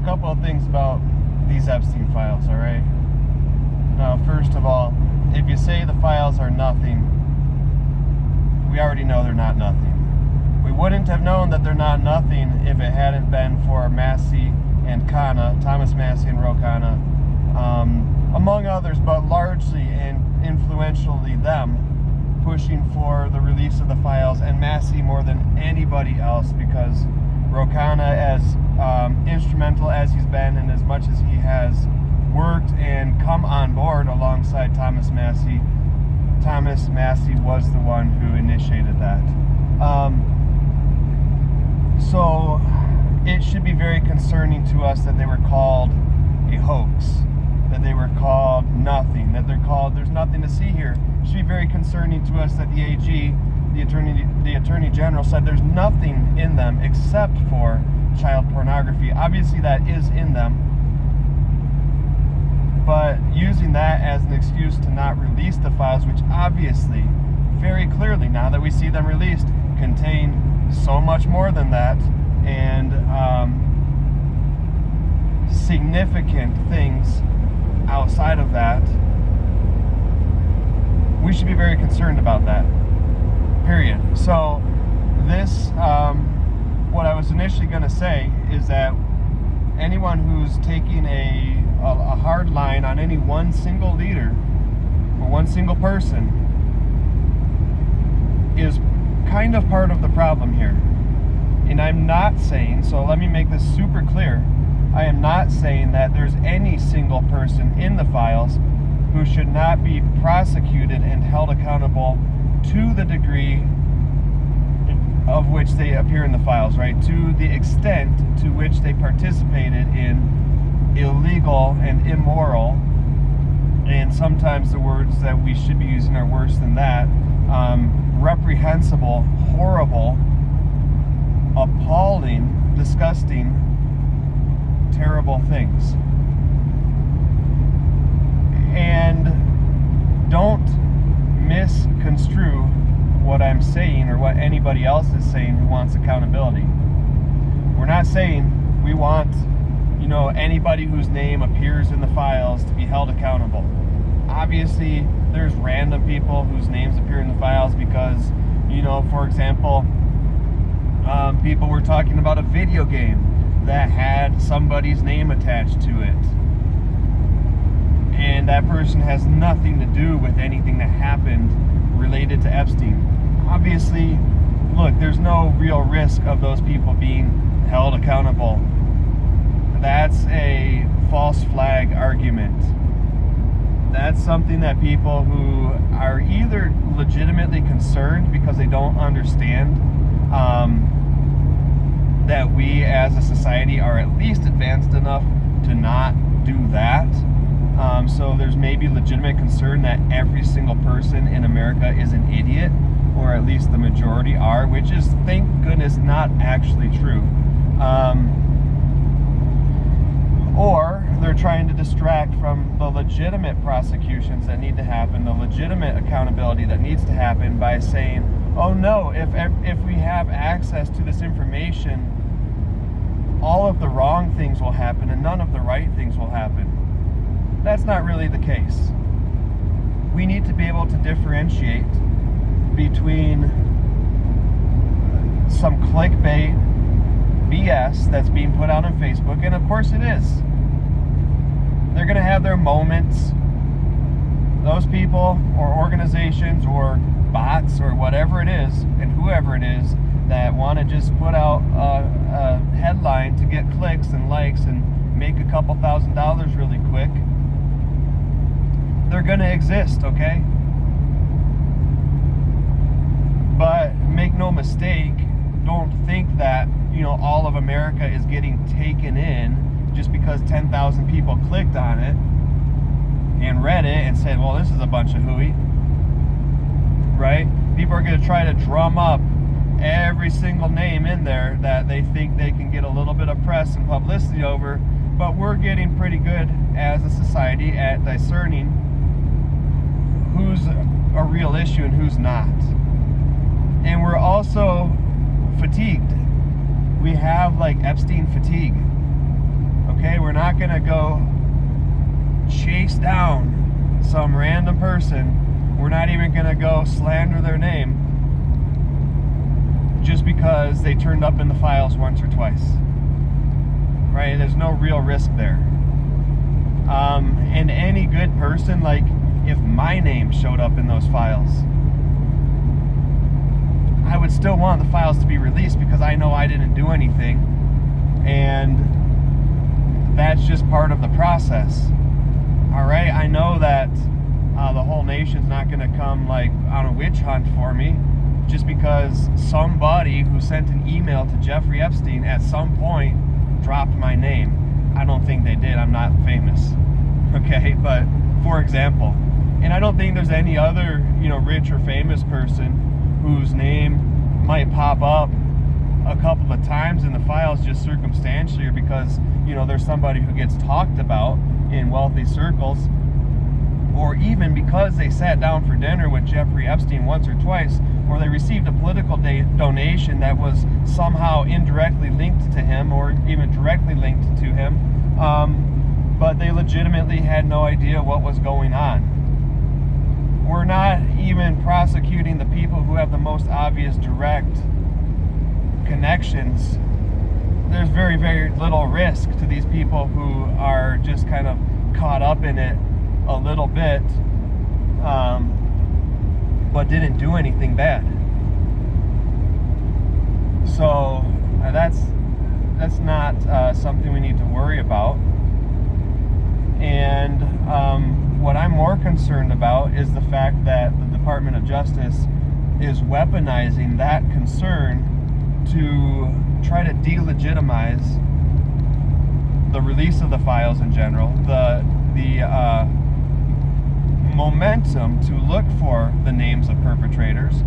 a couple of things about these Epstein files, all right? Now, first of all, if you say the files are nothing, we already know they're not nothing. We wouldn't have known that they're not nothing if it hadn't been for Massey and Khanna, Thomas Massey and Ro Khanna, among others, but largely and influentially them, pushing for the release of the files, and Massey more than anybody else, because Ro Khanna, as instrumental as he's been and as much as he has worked and come on board alongside Thomas Massey was the one who initiated that. So it should be very concerning to us that they were called a hoax, that they were called nothing, that they're called there's nothing to see here. It should be very concerning to us that the AG, the Attorney General, said there's nothing in them except for child pornography. Obviously that is in them, but using that as an excuse to not release the files, which obviously, very clearly, now that we see them released, contain so much more than that, and significant things outside of that, we should be very concerned about that, period. So this, what I was initially going to say is that anyone who's taking a hard line on any one single leader or one single person is kind of part of the problem here. And I'm not saying, so let me make this super clear, I am not saying that there's any single person in the files who should not be prosecuted and held accountable to the degree of which they appear in the files, right? To the extent to which they participated in illegal and immoral, and sometimes the words that we should be using are worse than that, reprehensible, horrible, appalling, disgusting, terrible things. And don't misconstrue what I'm saying or what anybody else is saying who wants accountability. We're not saying we want, anybody whose name appears in the files to be held accountable. Obviously, there's random people whose names appear in the files because, for example, people were talking about a video game that had somebody's name attached to it. And that person has nothing to do with anything that happened related to Epstein. Obviously, look, there's no real risk of those people being held accountable. That's a false flag argument. That's something that people who are either legitimately concerned because they don't understand that we as a society are at least advanced enough to not do that. So there's maybe legitimate concern that every single person in America is an idiot, or at least the majority are, which is, thank goodness, not actually true. Or they're trying to distract from the legitimate prosecutions that need to happen, the legitimate accountability that needs to happen, by saying, oh no, if we have access to this information, all of the wrong things will happen and none of the right things will happen. That's not really the case. We need to be able to differentiate between some clickbait BS that's being put out on Facebook, and of course it is. They're going to have their moments. Those people or organizations or bots or whatever it is, and whoever it is that want to just put out a headline to get clicks and likes and make a couple $1,000s really quick, they're going to exist, okay? But make no mistake, don't think that, all of America is getting taken in just because 10,000 people clicked on it and read it and said, well, this is a bunch of hooey, right? People are going to try to drum up every single name in there that they think they can get a little bit of press and publicity over, but we're getting pretty good as a society at discerning who's a real issue and who's not. And we're also fatigued. We have like Epstein fatigue. we're not going to go chase down some random person. We're not even going to go slander their name just because they turned up in the files once or twice. Right? There's no real risk there. And any good person, like if my name showed up in those files, I would still want the files to be released because I know I didn't do anything, and that's just part of the process. All right, I know that the whole nation's not going to come like on a witch hunt for me just because somebody who sent an email to Jeffrey Epstein at some point dropped my name. I don't think they did. I'm not famous. Okay, but for example, and I don't think there's any other, rich or famous person whose name might pop up a couple of times in the files just circumstantially, or because, there's somebody who gets talked about in wealthy circles, or even because they sat down for dinner with Jeffrey Epstein once or twice, or they received a political donation that was somehow indirectly linked to him or even directly linked to him, but they legitimately had no idea what was going on. We're not even prosecuting the people who have the most obvious direct connections. There's very, very little risk to these people who are just kind of caught up in it a little bit, but didn't do anything bad. So that's not something we need to worry about. And what I'm more concerned about is the fact that the Department of Justice is weaponizing that concern to try to delegitimize the release of the files in general, the momentum to look for the names of perpetrators,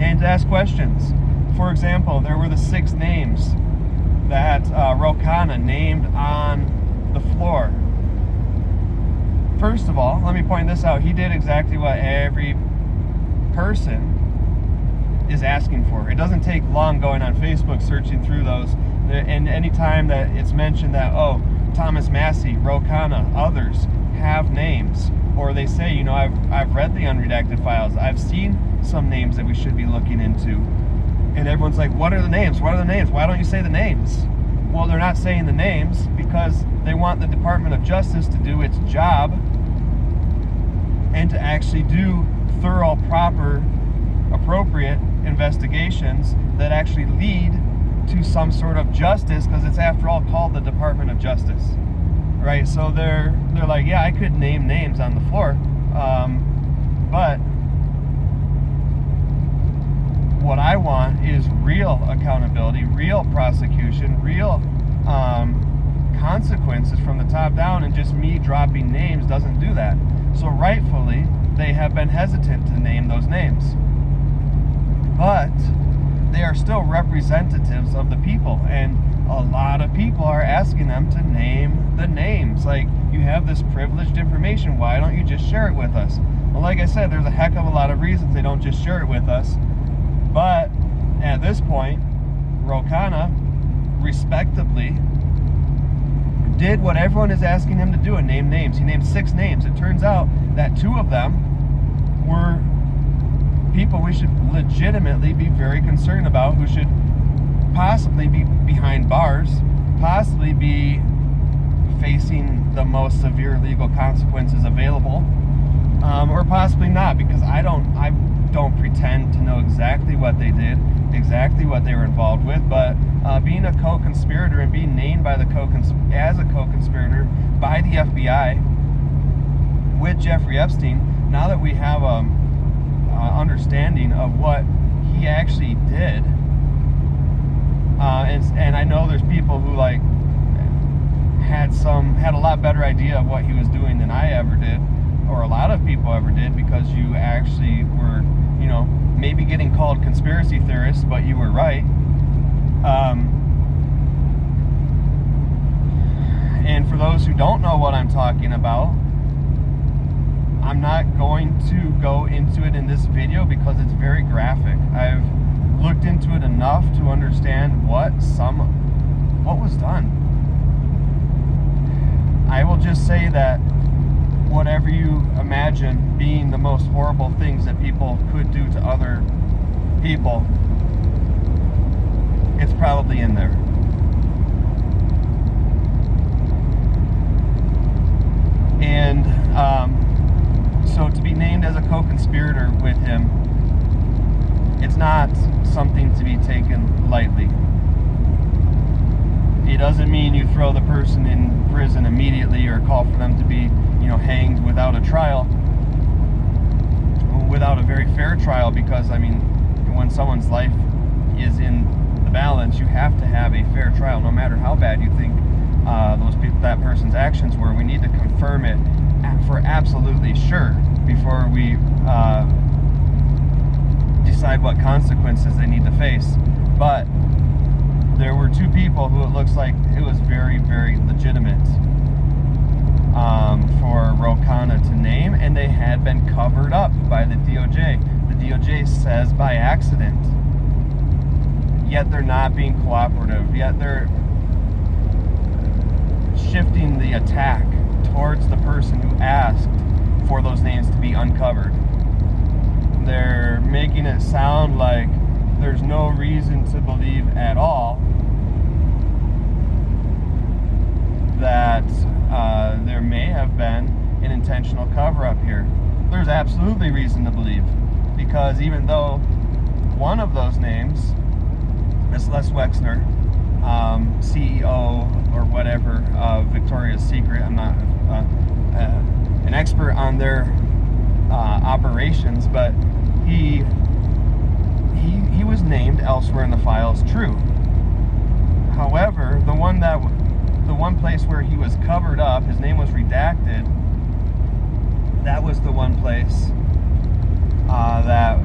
and to ask questions. For example, there were the 6 names that Ro Khanna named on the floor. First of all, let me point this out. He did exactly what every person is asking for. It doesn't take long going on Facebook searching through those, and anytime that it's mentioned that, Thomas Massey, Ro Khanna, others have names, or they say, I've read the unredacted files, I've seen some names that we should be looking into, and everyone's like, what are the names? What are the names? Why don't you say the names? Well, they're not saying the names because they want the Department of Justice to do its job and to actually do thorough, proper, appropriate investigations that actually lead to some sort of justice, because it's after all called the Department of Justice, right? So they're like, yeah, I could name names on the floor, but what I want is real accountability, real prosecution, real consequences from the top down, and just me dropping names doesn't do that. So rightfully, they have been hesitant to name those names. But they are still representatives of the people, and a lot of people are asking them to name the names. Like, you have this privileged information, why don't you just share it with us? Well, like I said, there's a heck of a lot of reasons they don't just share it with us. But at this point, Ro Khanna respectably did what everyone is asking him to do and name names. He named 6 names. It turns out that 2 of them were people we should legitimately be very concerned about, who should possibly be behind bars, possibly be facing the most severe legal consequences available, or possibly not, because I don't pretend to know exactly what they did, exactly what they were involved with, but being a co-conspirator and being named by as a co-conspirator by the FBI with Jeffrey Epstein, now that we have understanding of what he actually did, and I know there's people who had a lot better idea of what he was doing than I ever did, or a lot of people ever did, because you actually were, maybe getting called conspiracy theorists, but you were right. And for those who don't know what I'm talking about, I'm not going to go into it in this video because it's very graphic. I've looked into it enough to understand what was done. just say that whatever you imagine being the most horrible things that people could do to other people, it's probably in there. And so to be named as a co-conspirator with him, it's not something to be taken lightly. It doesn't mean you throw the person in prison immediately or call for them to be, hanged without a trial, without a very fair trial, because, when someone's life is in the balance, you have to have a fair trial, no matter how bad you think that person's actions were. We need to confirm it for absolutely sure before we decide what consequences they need to face. But there were two people who it looks like it was very, very legitimate for Ro Khanna to name, and they had been covered up by the DOJ. The DOJ says by accident. Yet they're not being cooperative. Yet they're shifting the attack towards the person who asked for those names to be uncovered. They're making it sound like there's no reason to believe at all that there may have been an intentional cover-up here. There's absolutely reason to believe, because even though one of those names, Miss Les Wexner, CEO or whatever of Victoria's Secret, I'm not an expert on their operations, but he was named elsewhere in the files, true. However, the one place where he was covered up, his name was redacted, that was the one place that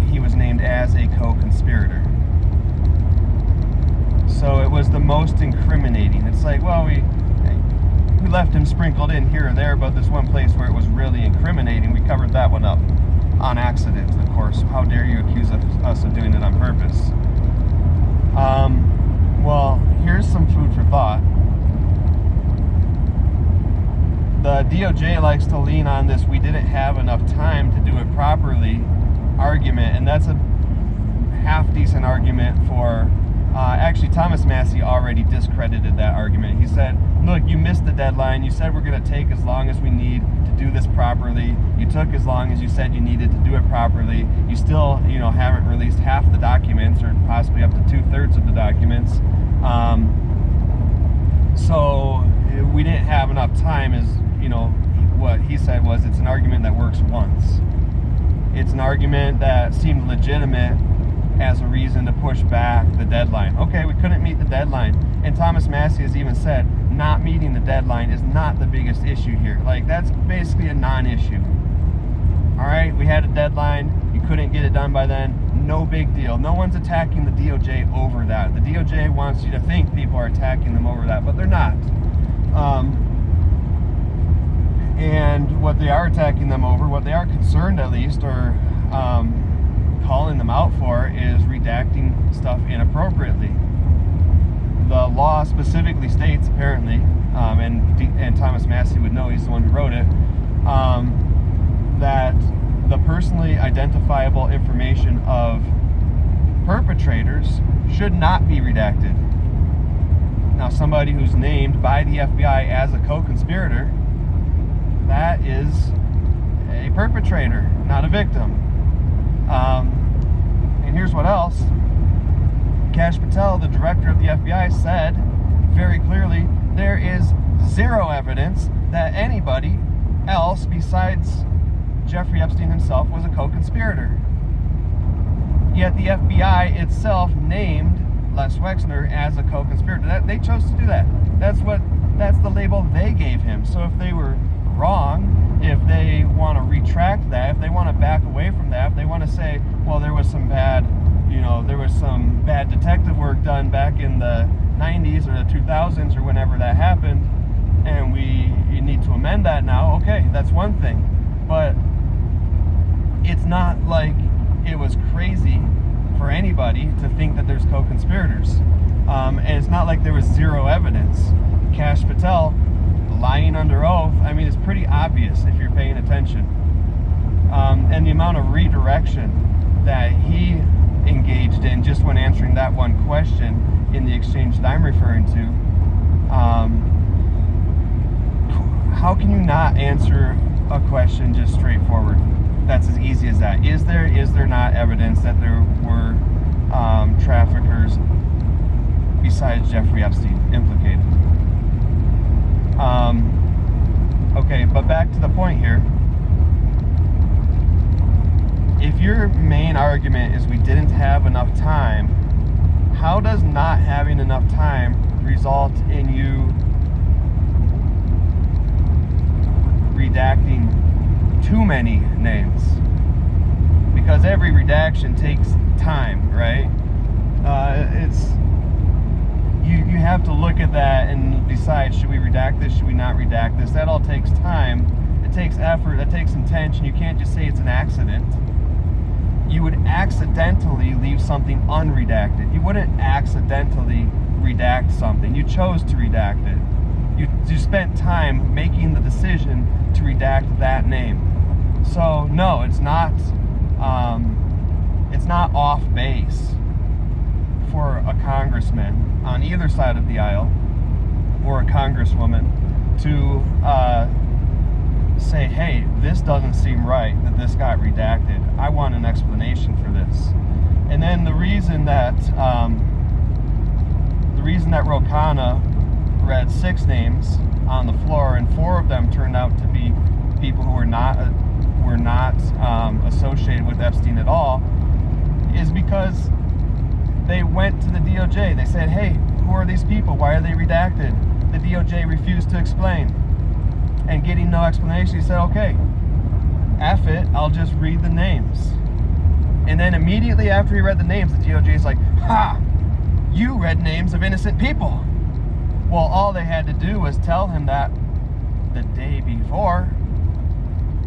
he was named as a co-conspirator. So it was the most incriminating. It's like, well, we left him sprinkled in here or there, but this one place where it was really incriminating, we covered that one up on accident, of course. How dare you accuse us of doing it on purpose? Well, here's some food for thought. The DOJ likes to lean on this "we didn't have enough time to do it properly" argument, and that's a half-decent argument for... actually, Thomas Massey already discredited that argument. He said, look, you missed the deadline. You said we're going to take as long as we need to do this properly. You took as long as you said you needed to do it properly. You still, haven't released half the documents, or possibly up to 2/3 of the documents. So we didn't have enough time. What he said was, it's an argument that works once. It's an argument that seemed legitimate as a reason to push back the deadline. Okay, we couldn't meet the deadline. And Thomas Massey has even said not meeting the deadline is not the biggest issue here. Like, that's basically a non-issue. All right, we had a deadline. You couldn't get it done by then. No big deal. No one's attacking the DOJ over that. The DOJ wants you to think people are attacking them over that, but they're not. And what they are attacking them over, what they are concerned at least, or calling them out for, is redacting stuff inappropriately. The law specifically states, apparently, and Thomas Massey would know, he's the one who wrote it, that the personally identifiable information of perpetrators should not be redacted. Now, somebody who's named by the FBI as a co-conspirator, that is a perpetrator, not a victim. And here's what else. Kash Patel, the director of the FBI, said very clearly there is zero evidence that anybody else besides Jeffrey Epstein himself was a co-conspirator. Yet the FBI itself named Les Wexner as a co-conspirator. They chose to do that. That's the label they gave him. So if they were wrong, if they want to retract that, if they want to back away from that, if they want to say, well, there was some bad detective work done back in the 90s or the 2000s or whenever that happened, and you need to amend that now, okay, that's one thing. But it's not like it was crazy for anybody to think that there's co-conspirators. And it's not like there was zero evidence. Kash Patel lying under oath, I mean, it's pretty obvious if you're paying attention. And the amount of redirection that he engaged in just when answering that one question in the exchange that I'm referring to. How can you not answer a question just straightforward? That's as easy as that. Is there not evidence that there were traffickers besides Jeffrey Epstein implicated? Okay, but back to the point here. If your main argument is we didn't have enough time, how does not having enough time result in you redacting too many names? Because every redaction takes time, right? You have to look at that and decide, should we redact this, should we not redact this? That all takes time, it takes effort, that takes intention. You can't just say it's an accident. You would accidentally leave something unredacted. You wouldn't accidentally redact something. You chose to redact it. You spent time making the decision to redact that name. So no, it's not off base for a congressman on either side of the aisle or a congresswoman to say, hey, this doesn't seem right that this got redacted. I want an explanation for this. And then the reason that Rokana read 6 names on the floor and 4 of them turned out to be people who were not associated with Epstein at all is because they went to the DOJ. They said, hey, who are these people? Why are they redacted? The DOJ refused to explain. And getting no explanation, he said, okay, F it, I'll just read the names. And then immediately after he read the names, the DOJ is like, ha, you read names of innocent people. Well, all they had to do was tell him that the day before.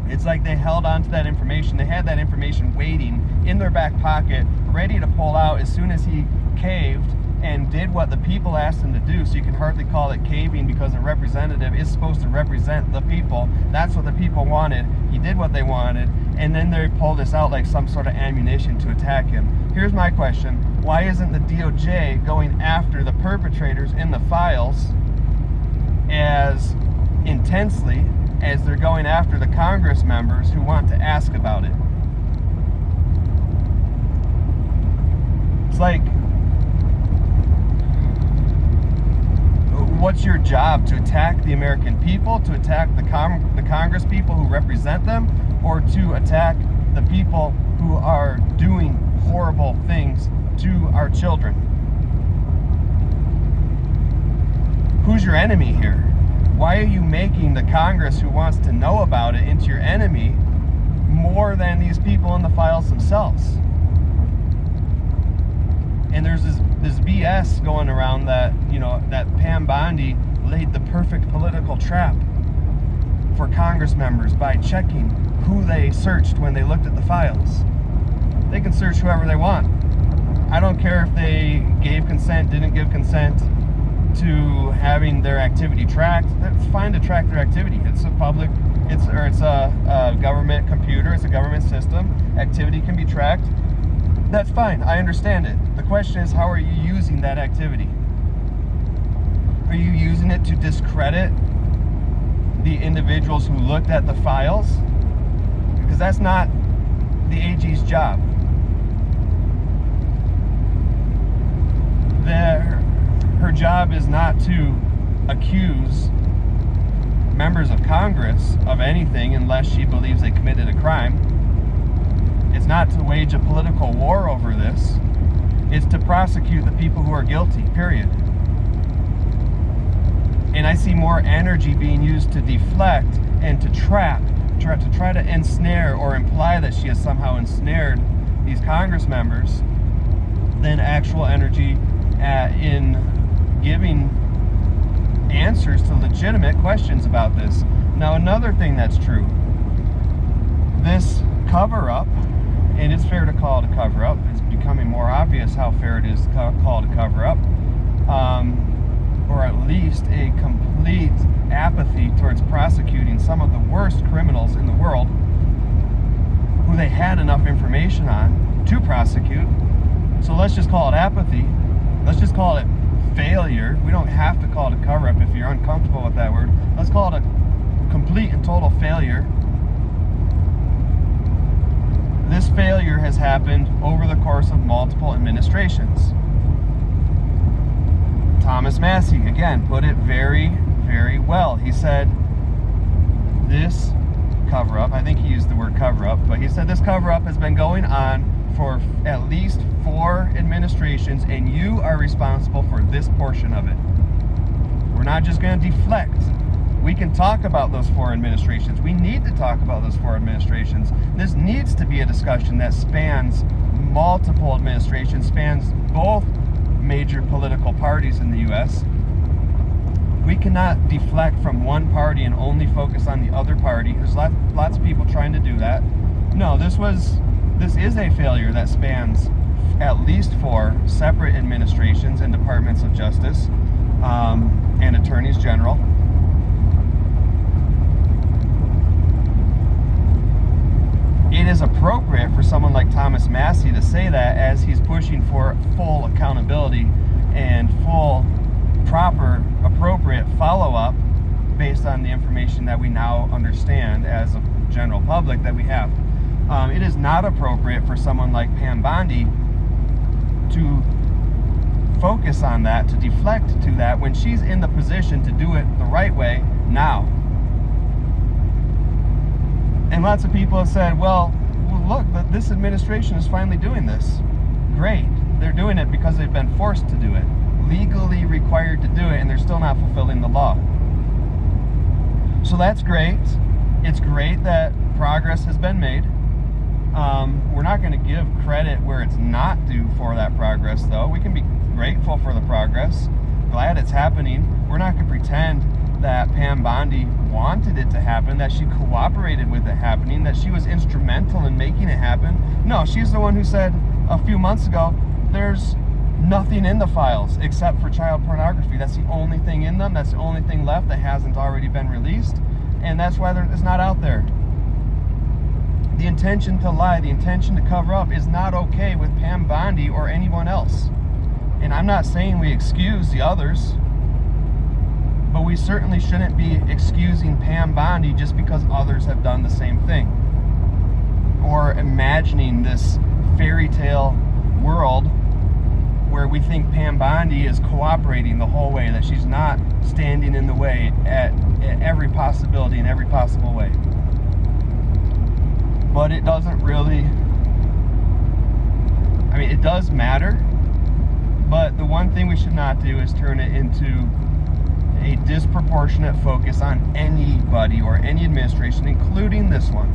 It's like they held on to that information. They had that information waiting in their back pocket, ready to pull out as soon as he caved and did what the people asked him to do. So you can hardly call it caving because a representative is supposed to represent the people. That's what the people wanted. He did what they wanted, and then they pulled this out like some sort of ammunition to attack him. Here's my question. Why isn't the DOJ going after the perpetrators in the files as intensely as they're going after the Congress members who want to ask about it? It's like, what's your job? To attack the American people? To attack the Congress people who represent them? Or to attack the people who are doing horrible things to our children? Who's your enemy here? Why are you making the Congress who wants to know about it into your enemy more than these people in the files themselves? And there's this BS going around that, you know, that Pam Bondi laid the perfect political trap for Congress members by checking who they searched when they looked at the files. They can search whoever they want. I don't care if they gave consent, didn't give consent to having their activity tracked. That's fine to track their activity. It's a government computer, it's a government system. Activity can be tracked. That's fine, I understand it. The question is, how are you using that activity? Are you using it to discredit the individuals who looked at the files? Because that's not the AG's job. Her job is not to accuse members of Congress of anything unless she believes they committed a crime. It's not to wage a political war over this. It's to prosecute the people who are guilty, period. And I see more energy being used to deflect and to trap, to try to ensnare or imply that she has somehow ensnared these Congress members than actual energy in giving answers to legitimate questions about this. Now, another thing that's true, this cover-up, and it's fair to call it a cover-up, it's becoming more obvious how fair it is to call it a cover-up. or at least a complete apathy towards prosecuting some of the worst criminals in the world who they had enough information on to prosecute. So let's just call it apathy. Let's just call it failure. We don't have to call it a cover-up if you're uncomfortable with that word. Let's call it a complete and total failure. This failure has happened over the course of multiple administrations. Thomas Massie, again, put it very, very well. He said this cover-up, I think he used the word cover-up, but he said this cover-up has been going on for at least 4 administrations, and you are responsible for this portion of it. We're not just going to deflect. We can talk about those 4 administrations. We need to talk about those 4 administrations. This needs to be a discussion that spans multiple administrations, spans both major political parties in the U.S. We cannot deflect from one party and only focus on the other party. There's lots of people trying to do that. No, this is a failure that spans at least 4 separate administrations and departments of justice and attorneys general. It is appropriate for someone like Thomas Massie to say that as he's pushing for full accountability and full, proper, appropriate follow-up based on the information that we now understand as a general public that we have. It is not appropriate for someone like Pam Bondi to focus on that, to deflect to that, when she's in the position to do it the right way now. And lots of people have said, well, look, this administration is finally doing this. Great. They're doing it because they've been forced to do it, legally required to do it, and they're still not fulfilling the law. So that's great. It's great that progress has been made. We're not going to give credit where it's not due for that progress, though. We can be grateful for the progress, glad it's happening. We're not going to pretend that Pam Bondi wanted it to happen, that she cooperated with it happening, that she was instrumental in making it happen. No, she's the one who said a few months ago, there's nothing in the files except for child pornography. That's the only thing in them. That's the only thing left that hasn't already been released. And that's why it's not out there. The intention to lie, the intention to cover up is not okay with Pam Bondi or anyone else. And I'm not saying we excuse the others, but we certainly shouldn't be excusing Pam Bondi just because others have done the same thing. Or imagining this fairy tale world where we think Pam Bondi is cooperating the whole way, that she's not standing in the way at every possibility in every possible way. But it doesn't really, I mean, it does matter, but the one thing we should not do is turn it into a disproportionate focus on anybody or any administration, including this one.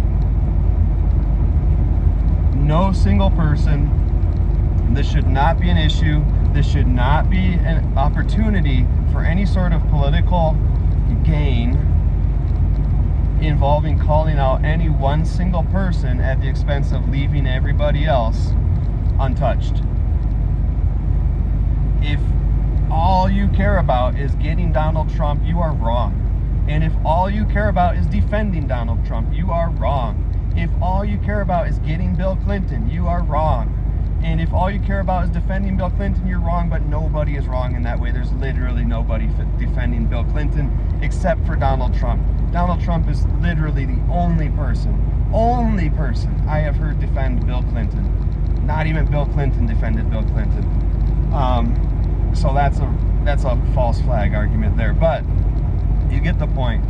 No single person. This should not be an issue. This should not be an opportunity for any sort of political gain involving calling out any one single person at the expense of leaving everybody else untouched. If all you care about is getting Donald Trump, you are wrong. And if all you care about is defending Donald Trump, you are wrong. If all you care about is getting Bill Clinton, you are wrong. And if all you care about is defending Bill Clinton, you're wrong, but nobody is wrong in that way. There's literally nobody defending Bill Clinton except for Donald Trump. Donald Trump is literally the only person I have heard defend Bill Clinton. Not even Bill Clinton defended Bill Clinton. So that's a false flag argument there, but you get the point.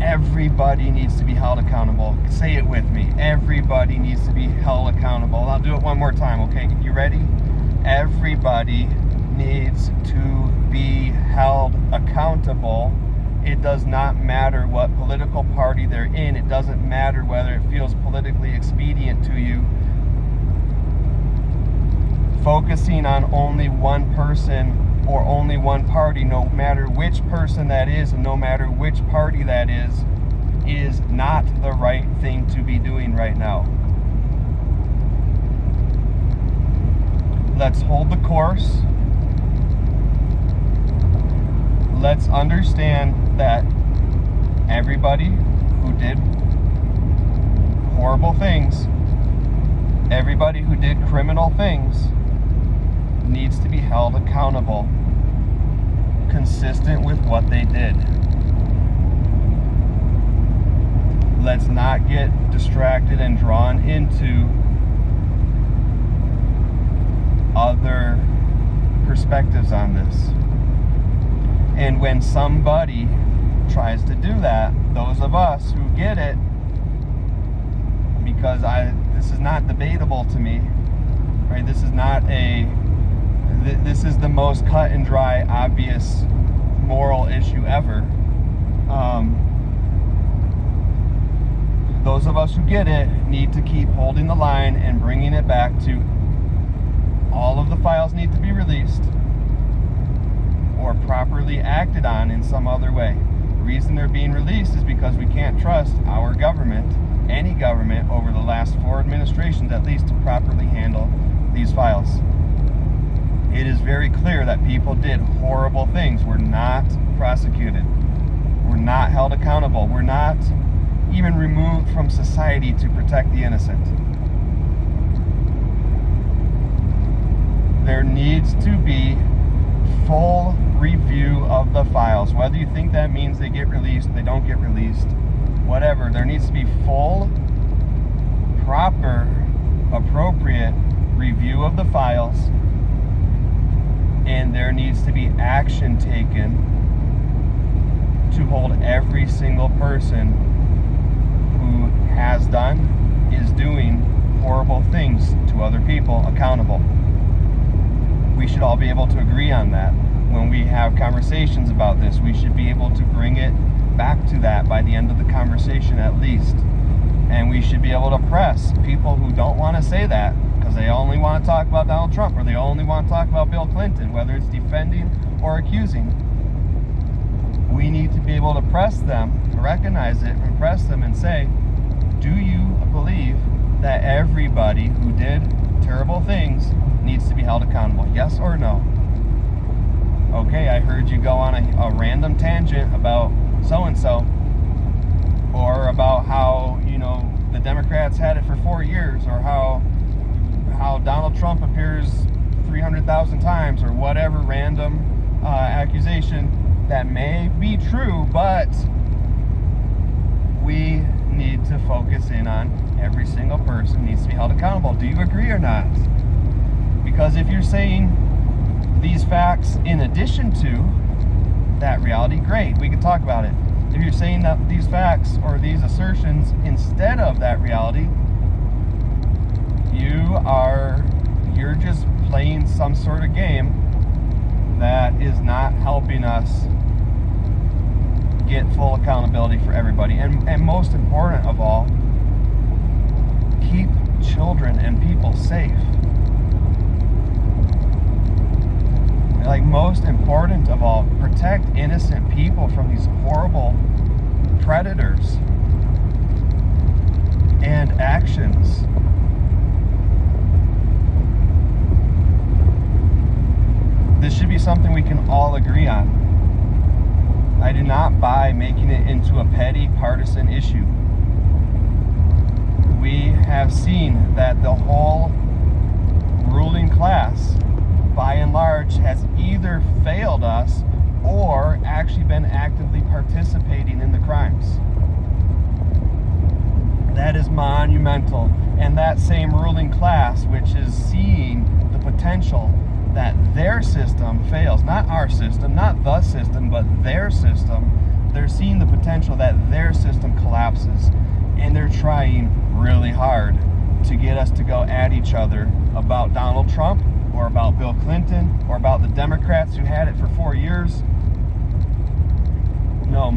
Everybody needs to be held accountable. Say it with me. Everybody needs to be held accountable. I'll do it one more time, okay? You ready? Everybody needs to be held accountable. It does not matter what political party they're in. It doesn't matter whether it feels politically expedient to you. Focusing on only one person or only one party, no matter which person that is and no matter which party that is not the right thing to be doing right now. Let's hold the course. let's understand that everybody who did horrible things, everybody who did criminal things needs to be held accountable, consistent with what they did. Let's not get distracted and drawn into other perspectives on this. And when somebody tries to do that, those of us who get it, because this is not debatable to me, right? This is the most cut and dry, obvious moral issue ever. Those of us who get it need to keep holding the line and bringing it back to all of the files need to be released or properly acted on in some other way. The reason they're being released is because we can't trust our government, any government, over the last 4 administrations at least, to properly handle these files. It is very clear that people did horrible things. We're not prosecuted. We're not held accountable. We're not even removed from society to protect the innocent. There needs to be full review of the files. Whether you think that means they get released, they don't get released, whatever. There needs to be full, proper, appropriate review of the files, and there needs to be action taken to hold every single person who has done, is doing horrible things to other people accountable. We should all be able to agree on that. When we have conversations about this, we should be able to bring it back to that by the end of the conversation at least. And we should be able to press people who don't want to say that because they only want to talk about Donald Trump or they only want to talk about Bill Clinton, whether it's defending or accusing. We need to be able to press them, recognize it, and press them and say, do you believe that everybody who did terrible things needs to be held accountable? Yes or no? Okay, I heard you go on a random tangent about so-and-so, or about how, the Democrats had it for 4 years, or how Donald Trump appears 300,000 times, or whatever random accusation that may be true, but we need to focus in on every single person needs to be held accountable. Do you agree or not? Because if you're saying these facts in addition to that reality, great, we can talk about it. If you're saying that these facts or these assertions instead of that reality, you're just playing some sort of game that is not helping us get full accountability for everybody. And most important of all, keep children and people safe. Like, most important of all, protect innocent people from these horrible predators and actions. This should be something we can all agree on. I do not buy making it into a petty partisan issue. We have seen that the whole ruling class, by and large, has either failed us or actually been actively participating in the crimes. That is monumental. And that same ruling class, which is seeing the potential that their system fails, not our system, not the system, but their system, they're seeing the potential that their system collapses. And they're trying really hard to get us to go at each other about Donald Trump, or about Bill Clinton, or about the Democrats who had it for 4 years. No,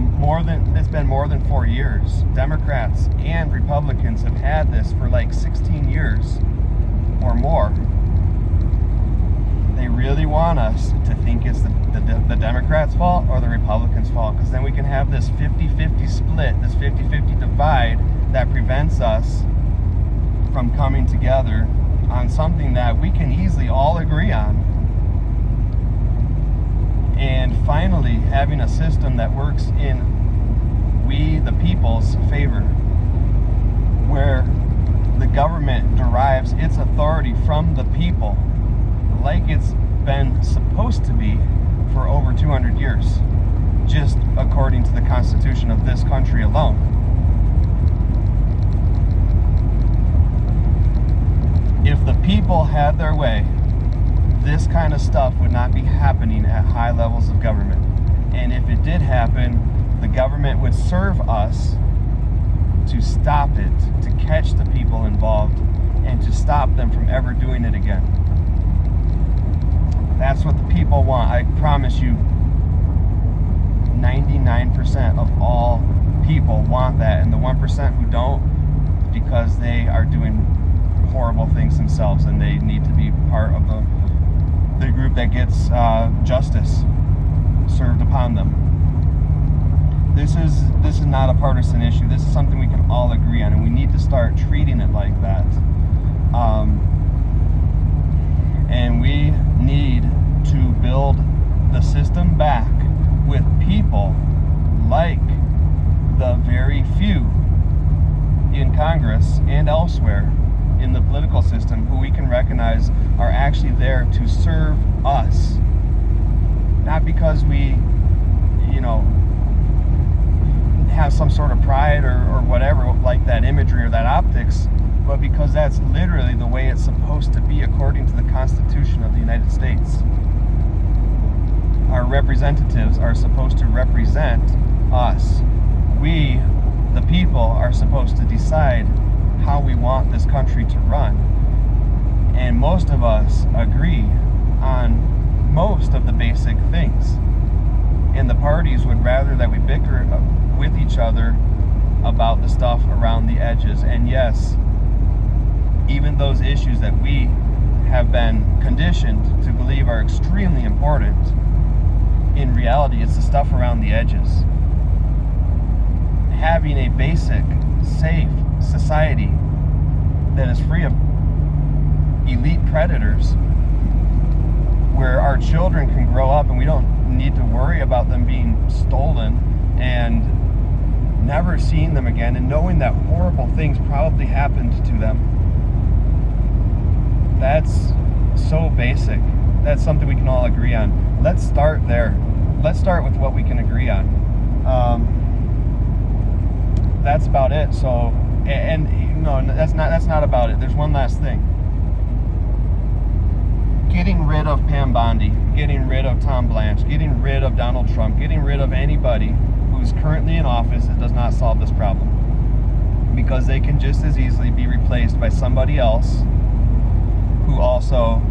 it's been more than 4 years. Democrats and Republicans have had this for like 16 years or more. They really want us to think it's the Democrats' fault or the Republicans' fault, because then we can have this 50-50 split, this 50-50 divide that prevents us from coming together on something that we can easily all agree on and finally having a system that works in we, the people's favor, where the government derives its authority from the people, like it's been supposed to be for over 200 years, just according to the Constitution of this country alone. If the people had their way, this kind of stuff would not be happening at high levels of government. And if it did happen, the government would serve us to stop it, to catch the people involved, and to stop them from ever doing it again. That's what the people want. I promise you, 99% of all people want that. And the 1% who don't, because they are doing horrible things themselves and they need to be part of the group that gets justice served upon them. This is not a partisan issue. This is something we can all agree on, and we need to start treating it like that. And we need to build the system back with people like the very few in Congress and elsewhere in the political system who we can recognize are actually there to serve us. Not because we, have some sort of pride or whatever, like that imagery or that optics, but because that's literally the way it's supposed to be according to the Constitution of the United States. Our representatives are supposed to represent us. We, the people, are supposed to decide how we want this country to run. And most of us agree on most of the basic things. And the parties would rather that we bicker with each other about the stuff around the edges. And yes, even those issues that we have been conditioned to believe are extremely important, in reality, it's the stuff around the edges. Having a basic, safe society that is free of elite predators, where our children can grow up and we don't need to worry about them being stolen and never seeing them again, and knowing that horrible things probably happened to them. That's so basic. That's something we can all agree on. Let's start there. Let's start with what we can agree on. That's about it. So, and no, that's not about it. There's one last thing. Getting rid of Pam Bondi, getting rid of Tom Blanche, getting rid of Donald Trump, getting rid of anybody who's currently in office, it does not solve this problem. Because they can just as easily be replaced by somebody else who also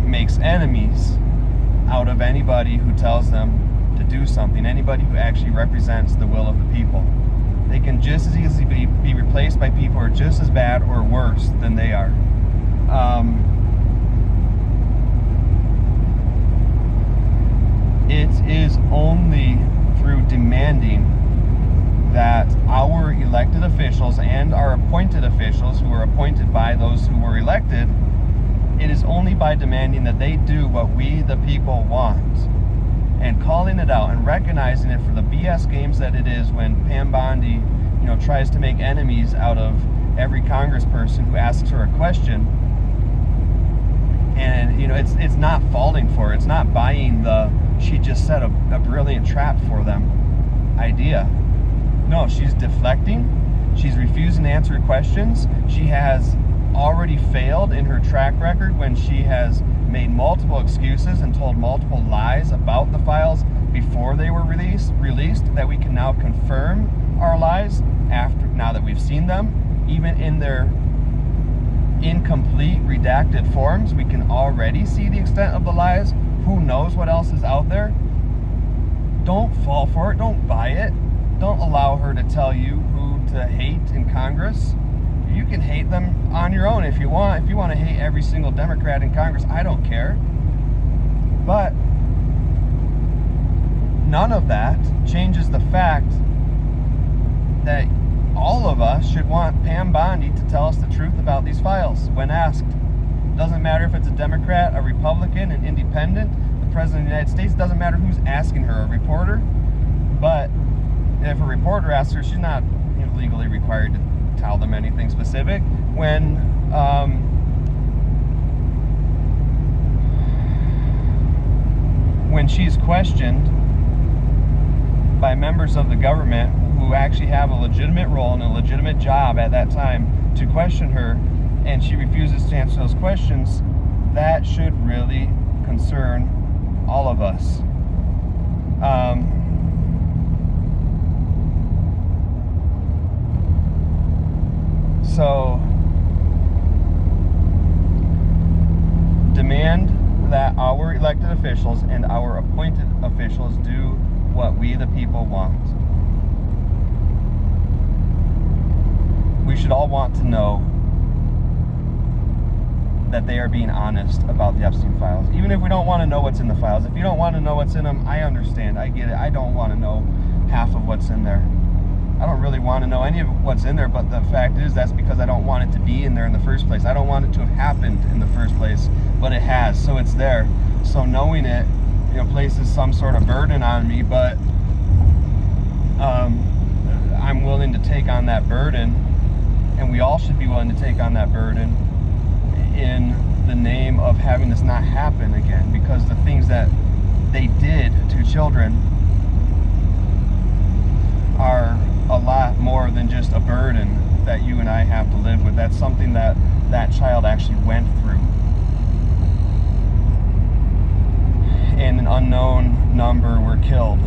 makes enemies out of anybody who tells them to do something, anybody who actually represents the will of the people. They can just as easily be replaced by people who are just as bad or worse than they are. It is only through demanding that our elected officials and our appointed officials who are appointed by those who were elected, it is only by demanding that they do what we, the people, want, and calling it out and recognizing it for the BS games that it is when Pam Bondi, tries to make enemies out of every congressperson who asks her a question. And, it's not falling for it. It's not buying the, she just set a brilliant trap for them idea. No, she's deflecting. She's refusing to answer questions. She has already failed in her track record when she has made multiple excuses and told multiple lies about the files before they were released, that we can now confirm our lies now that we've seen them. Even in their incomplete, redacted forms, we can already see the extent of the lies. Who knows what else is out there? Don't fall for it. Don't buy it. Don't allow her to tell you who to hate in Congress. You can hate them on your own if you want. If you want to hate every single Democrat in Congress, I don't care. But none of that changes the fact that all of us should want Pam Bondi to tell us the truth about these files when asked. Doesn't matter if it's a Democrat, a Republican, an independent, the President of the United States. It doesn't matter who's asking her, a reporter. But if a reporter asks her, she's not legally required to tell them anything specific. When she's questioned by members of the government who actually have a legitimate role and a legitimate job at that time to question her, and she refuses to answer those questions, that should really concern all of us. So demand that our elected officials and our appointed officials do what we the people want. We should all want to know that they are being honest about the Epstein files. Even if we don't want to know what's in the files. If you don't want to know what's in them, I understand. I get it. I don't want to know half of what's in there. I don't really want to know any of what's in there, but the fact is that's because I don't want it to be in there in the first place. I don't want it to have happened in the first place, but it has, so it's there. So knowing it, places some sort of burden on me, but I'm willing to take on that burden, and we all should be willing to take on that burden in the name of having this not happen again, because the things that they did to children are a lot more than just a burden that you and I have to live with. That's something that that child actually went through. And an unknown number were killed.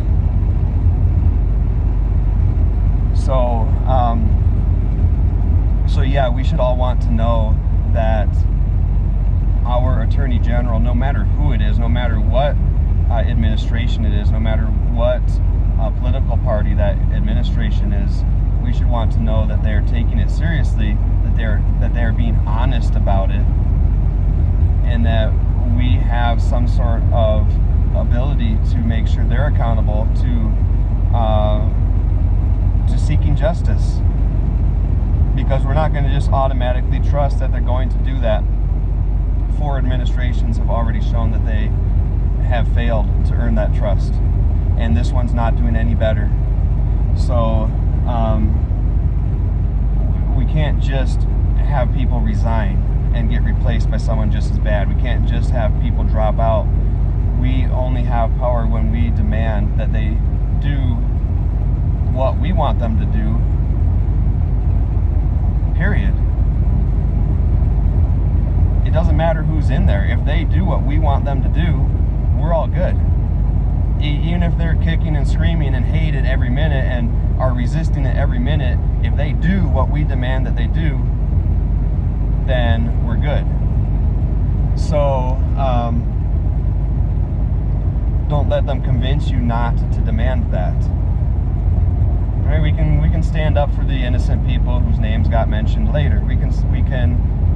So yeah, we should all want to know that our Attorney General, no matter who it is, no matter what administration it is, no matter what political party that administration is, we should want to know that they are taking it seriously, that they are being honest about it, and that we have some sort of ability to make sure they're accountable to seeking justice, because we're not going to just automatically trust that they're going to do that. 4 administrations have already shown that they have failed to earn that trust, and this one's not doing any better. So we can't just have people resign and get replaced by someone just as bad. We can't just have people drop out. We only have power when we demand that they do what we want them to do, period. It doesn't matter who's in there. If they do what we want them to do, we're all good. Even if they're kicking and screaming and hate it every minute and are resisting it every minute, if they do what we demand that they do, then we're good. So don't let them convince you not to demand that. Right? We can stand up for the innocent people whose names got mentioned later. We can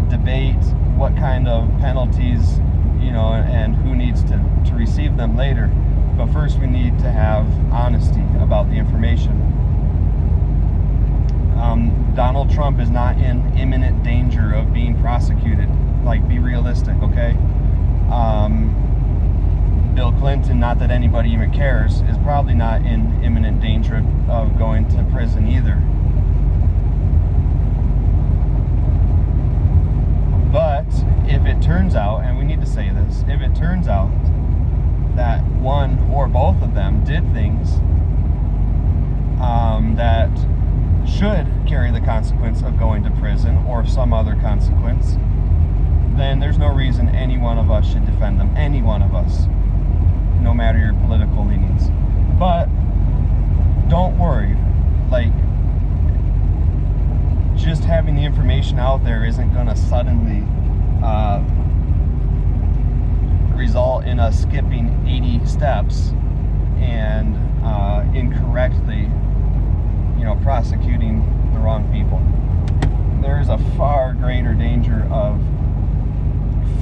debate what kind of penalties, and who needs to receive them later. But first we need to have honesty about the information. Donald Trump is not in imminent danger of being prosecuted. Be realistic, okay? Bill Clinton, not that anybody even cares, is probably not in imminent danger of going to prison either. But if it turns out, and we need to say this, if it turns out that one or both of them did things that should carry the consequence of going to prison or some other consequence, then there's no reason any one of us should defend them. Any one of us, no matter your political leanings. But don't worry, just having the information out there isn't going to suddenly result in us skipping 80 steps and incorrectly, prosecuting the wrong people. There is a far greater danger of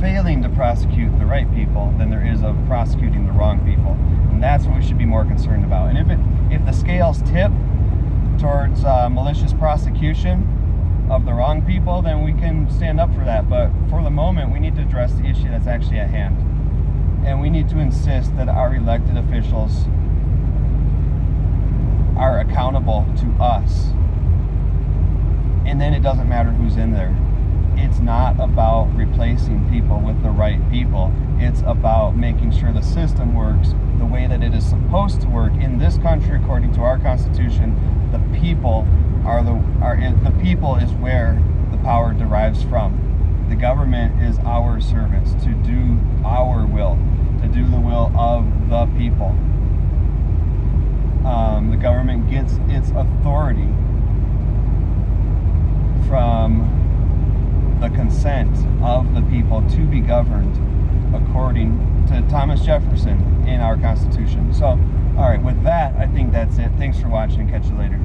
failing to prosecute the right people than there is of prosecuting the wrong people, and that's what we should be more concerned about. And if the scales tip towards malicious prosecution of the wrong people, then we can stand up for that. But for the moment, we need to address the issue that's actually at hand. And we need to insist that our elected officials are accountable to us. And then it doesn't matter who's in there. It's not about replacing people with the right people. It's about making sure the system works the way that it is supposed to work in this country according to our Constitution. The people the people is where the power derives from. The government is our servants to do our will, to do the will of the people. The government gets its authority from the consent of the people to be governed according to Thomas Jefferson in our Constitution. So, all right, with that, I think that's it. Thanks for watching. Catch you later.